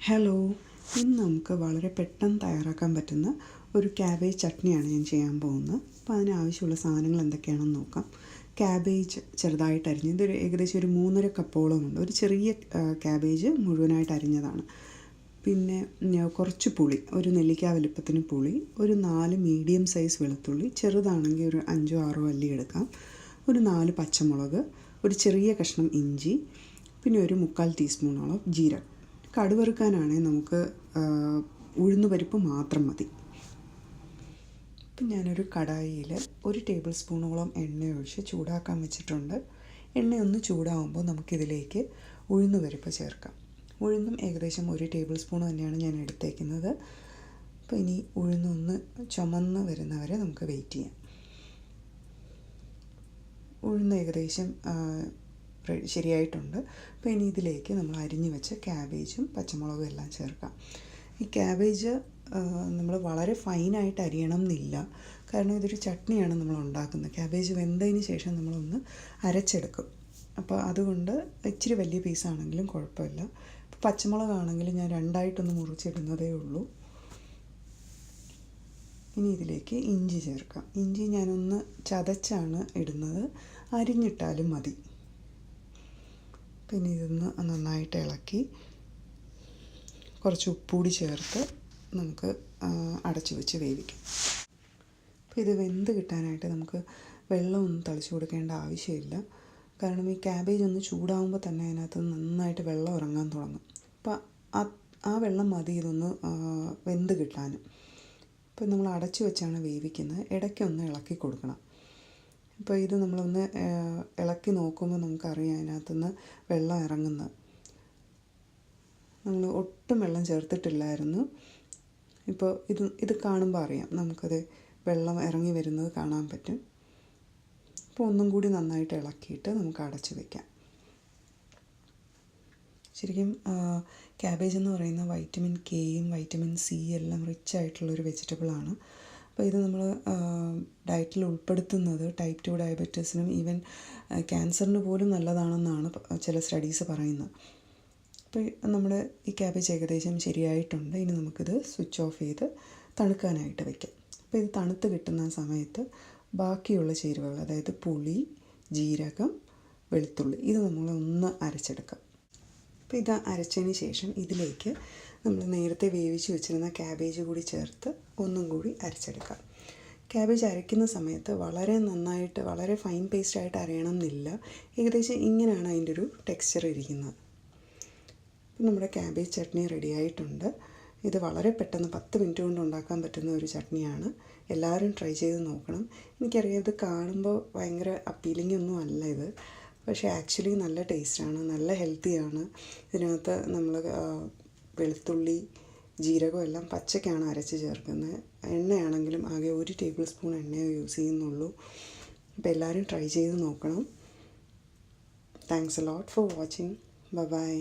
Hello, ഇന്ന് നമുക്ക് വളരെ പെട്ടെന്ന് തയ്യാറാക്കാൻ പറ്റുന്ന ഒരു ക്യാബേജ് ചട്നിയാണ് ഞാൻ ചെയ്യാൻ പോകുന്നത്. അപ്പോൾ അതിനാവശ്യമുള്ള സാധനങ്ങൾ എന്തൊക്കെയാണെന്ന് നോക്കാം. ക്യാബേജ് ചെറുതായിട്ട് അരിഞ്ഞ്, ഇതൊരു ഏകദേശം ഒരു 3.5 കപ്പോളം ഉണ്ട്. ഒരു ചെറിയ ക്യാബേജ് മുഴുവനായിട്ട് അരിഞ്ഞതാണ്. പിന്നെ കുറച്ച് പുളി, ഒരു നെല്ലിക്ക വലുപ്പത്തിന് പുളി, ഒരു 4 മീഡിയം സൈസ് വെളുത്തുള്ളി, ചെറുതാണെങ്കിൽ ഒരു 5-6 അല്ലി എടുക്കാം, ഒരു 4 പച്ചമുളക്, ഒരു ചെറിയ കഷ്ണം ഇഞ്ചി, പിന്നെ ഒരു 1/4 ടീസ്പൂണോളം ജീരകം. കടുവറുക്കാനാണെങ്കിൽ നമുക്ക് ഉഴുന്നുപരിപ്പ് മാത്രം മതി. ഇപ്പം ഞാനൊരു കടായിയിൽ 1 ടേബിൾ സ്പൂണോളം എണ്ണ ഒഴിച്ച് ചൂടാക്കാൻ വെച്ചിട്ടുണ്ട്. എണ്ണ ഒന്ന് ചൂടാകുമ്പോൾ നമുക്കിതിലേക്ക് ഉഴുന്നുപരിപ്പ് ചേർക്കാം. ഉഴുന്നും ഏകദേശം 1 ടേബിൾ സ്പൂൺ തന്നെയാണ് ഞാൻ എടുത്തേക്കുന്നത്. അപ്പോൾ ഇനി ഉഴുന്നൊന്ന് ചുമന്ന് വരുന്നവരെ നമുക്ക് വെയിറ്റ് ചെയ്യാം. ഉഴുന്ന് ഏകദേശം ശരിയായിട്ടുണ്ട്. അപ്പോൾ ഇനി ഇതിലേക്ക് നമ്മൾ അരിഞ്ഞു വെച്ച ക്യാബേജും പച്ചമുളകും എല്ലാം ചേർക്കാം. ഈ ക്യാബേജ് നമ്മൾ വളരെ ഫൈനായിട്ട് അരിയണം എന്നില്ല, കാരണം ഇതൊരു ചട്നിയാണ് നമ്മൾ ഉണ്ടാക്കുന്നത്. ക്യാബേജ് വെന്തതിന് ശേഷം നമ്മളൊന്ന് അരച്ചെടുക്കും. അപ്പോൾ അതുകൊണ്ട് ഇച്ചിരി വലിയ പീസാണെങ്കിലും കുഴപ്പമില്ല. ഇപ്പോൾ പച്ചമുളകാണെങ്കിൽ ഞാൻ 2ആയിട്ടൊന്ന് മുറിച്ചിടുന്നതേ ഉള്ളൂ. ഇനി ഇതിലേക്ക് ഇഞ്ചി ചേർക്കാം. ഇഞ്ചി ഞാനൊന്ന് ചതച്ചാണ് ഇടുന്നത്, അരിഞ്ഞിട്ടാലും മതി. പിന്നെ ഇതൊന്ന് നന്നായിട്ട് ഇളക്കി കുറച്ച് ഉപ്പുകൂടി ചേർത്ത് നമുക്ക് അടച്ചു വെച്ച് വേവിക്കാം. അപ്പോൾ ഇത് വെന്ത് കിട്ടാനായിട്ട് നമുക്ക് വെള്ളമൊന്നും തളിച്ചു കൊടുക്കേണ്ട ആവശ്യമില്ല, കാരണം ഈ ക്യാബേജ് ഒന്ന് ചൂടാകുമ്പോൾ തന്നെ അതിനകത്ത് നന്നായിട്ട് വെള്ളം ഇറങ്ങാൻ തുടങ്ങും. അപ്പോൾ ആ വെള്ളം മതി ഇതൊന്ന് വെന്ത് കിട്ടാനും. അപ്പോൾ നമ്മൾ അടച്ചു വെച്ചാണ് വേവിക്കുന്നത്, ഇടയ്ക്കൊന്ന് ഇളക്കി കൊടുക്കണം. ഇപ്പോൾ ഇത് നമ്മളൊന്ന് ഇളക്കി നോക്കുമ്പോൾ നമുക്കറിയാം അതിനകത്തുനിന്ന് വെള്ളം ഇറങ്ങുന്നത്. നമ്മൾ ഒട്ടും വെള്ളം ചേർത്തിട്ടില്ലായിരുന്നു. ഇപ്പോൾ ഇത് കാണുമ്പോൾ അറിയാം, നമുക്കത് വെള്ളം ഇറങ്ങി വരുന്നത് കാണാൻ പറ്റും. അപ്പോൾ ഒന്നും കൂടി നന്നായിട്ട് ഇളക്കിയിട്ട് നമുക്ക് അടച്ച് വയ്ക്കാം. ശരിക്കും ക്യാബേജ് എന്ന് പറയുന്ന വൈറ്റമിൻ കെയും വൈറ്റമിൻ സി എല്ലാം റിച്ച് ആയിട്ടുള്ളൊരു വെജിറ്റബിളാണ്. അപ്പോൾ ഇത് നമ്മൾ ഡയറ്റിൽ ഉൾപ്പെടുത്തുന്നത് ടൈപ്പ് 2 ഡയബറ്റീസിനും ഈവൻ ക്യാൻസറിന് പോലും നല്ലതാണെന്നാണ് ചില സ്റ്റഡീസ് പറയുന്നത്. അപ്പോൾ നമ്മുടെ ഈ ക്യാബേജ് ഏകദേശം ശരിയായിട്ടുണ്ട്. ഇനി നമുക്കിത് സ്വിച്ച് ഓഫ് ചെയ്ത് തണുക്കാനായിട്ട് വയ്ക്കാം. അപ്പോൾ ഇത് തണുത്ത് കിട്ടുന്ന സമയത്ത് ബാക്കിയുള്ള ചേരുവകൾ, അതായത് പുളി, ജീരകം, വെളുത്തുള്ളി, ഇത് നമ്മളൊന്ന് അരച്ചെടുക്കാം. അപ്പോൾ ഇത് അരച്ചതിന് ശേഷം ഇതിലേക്ക് നമ്മൾ നേരത്തെ വേവിച്ച് വെച്ചിരുന്ന ക്യാബേജ് കൂടി ചേർത്ത് ഒന്നും കൂടി അരച്ചെടുക്കാം. ക്യാബേജ് അരയ്ക്കുന്ന സമയത്ത് വളരെ നന്നായിട്ട്, വളരെ ഫൈൻ പേസ്റ്റായിട്ട് അരയണം എന്നില്ല. ഏകദേശം ഇങ്ങനെയാണ് അതിൻ്റെ ഒരു ടെക്സ്ചർ ഇരിക്കുന്നത്. അപ്പം നമ്മുടെ ക്യാബേജ് ചട്നി റെഡി ആയിട്ടുണ്ട്. ഇത് വളരെ പെട്ടെന്ന് 10 മിനിറ്റ് കൊണ്ട് ഉണ്ടാക്കാൻ പറ്റുന്ന ഒരു ചട്നിയാണ്. എല്ലാവരും ട്രൈ ചെയ്ത് നോക്കണം. എനിക്കറിയാം ഇത് കാണുമ്പോൾ ഭയങ്കര അപ്പീലിംഗ് ഒന്നും അല്ല ഇത്, പക്ഷേ ആക്ച്വലി നല്ല ടേസ്റ്റാണ്, നല്ല ഹെൽത്തിയാണ്. ഇതിനകത്ത് നമ്മൾ വെളുത്തുള്ളി, ജീരകം എല്ലാം പച്ചയ്ക്കാണ് അരച്ച് ചേർക്കുന്നത്. എണ്ണയാണെങ്കിലും ആകെ 1 ടേബിൾ സ്പൂൺ എണ്ണയെ യൂസ് ചെയ്യുന്നുള്ളൂ. അപ്പോൾ എല്ലാവരും ട്രൈ ചെയ്ത് നോക്കണം. Thanks a lot for watching. By.